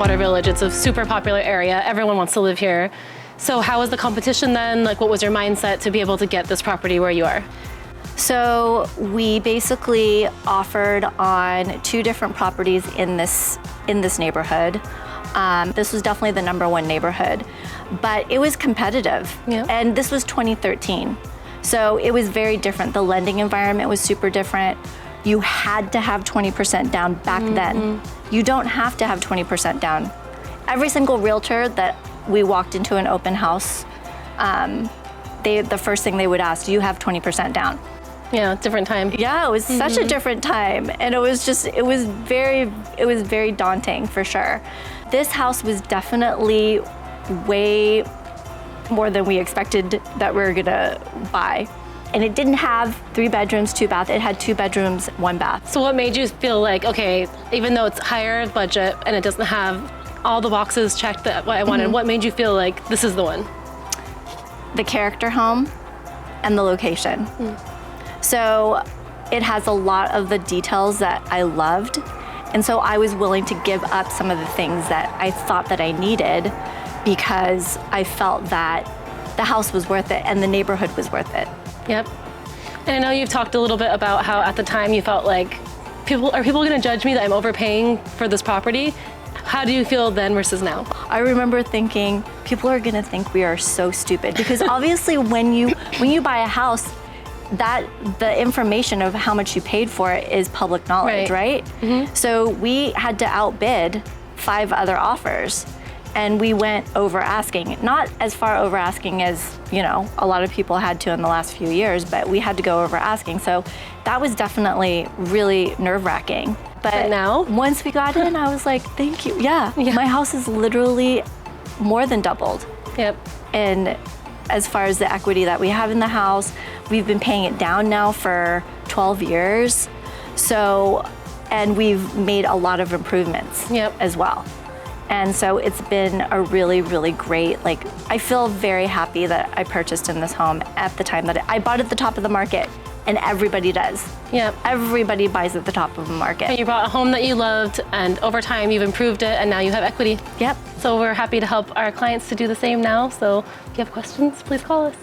Bridgewater Village. It's a super popular area. Everyone wants to live here. So how was the competition then? Like, what was your mindset to be able to get this property where you are? So we basically offered on 2 different properties in this neighborhood. This was definitely the #1 neighborhood, but it was competitive. Yeah. And this was 2013. So it was very different. The lending environment was super different. You had to have 20% down back then. You don't have to have 20% down. Every single realtor that we walked into an open house, the first thing they would ask, do you have 20% down? Yeah, different time. Yeah, it was such a different time. And it was very daunting for sure. This house was definitely way more than we expected that we were gonna buy. And it didn't have 3 bedrooms, 2 baths. It had 2 bedrooms, 1 bath. So what made you feel like, okay, even though it's higher budget and it doesn't have all the boxes checked that what I wanted, what made you feel like this is the one? The character home and the location. So it has a lot of the details that I loved. And so I was willing to give up some of the things that I thought that I needed because I felt that the house was worth it and the neighborhood was worth it. Yep. And I know you've talked a little bit about how at the time you felt like, are people gonna judge me that I'm overpaying for this property? How do you feel then versus now? I remember thinking, people are gonna think we are so stupid because obviously when you buy a house, that the information of how much you paid for it is public knowledge, right? So we had to outbid 5 other offers and we went over asking. Not as far over asking as, a lot of people had to in the last few years, but we had to go over asking. So that was definitely really nerve-wracking. But now? Once we got in, I was like, thank you. Yeah, my house is literally more than doubled. Yep. And as far as the equity that we have in the house, we've been paying it down now for 12 years. So, and we've made a lot of improvements as well. And so it's been a really, really great, I feel very happy that I purchased in this home at the time that I bought at the top of the market, and everybody does. Yep. Everybody buys at the top of the market. And you bought a home that you loved, and over time you've improved it, and now you have equity. Yep. So we're happy to help our clients to do the same now. So if you have questions, please call us.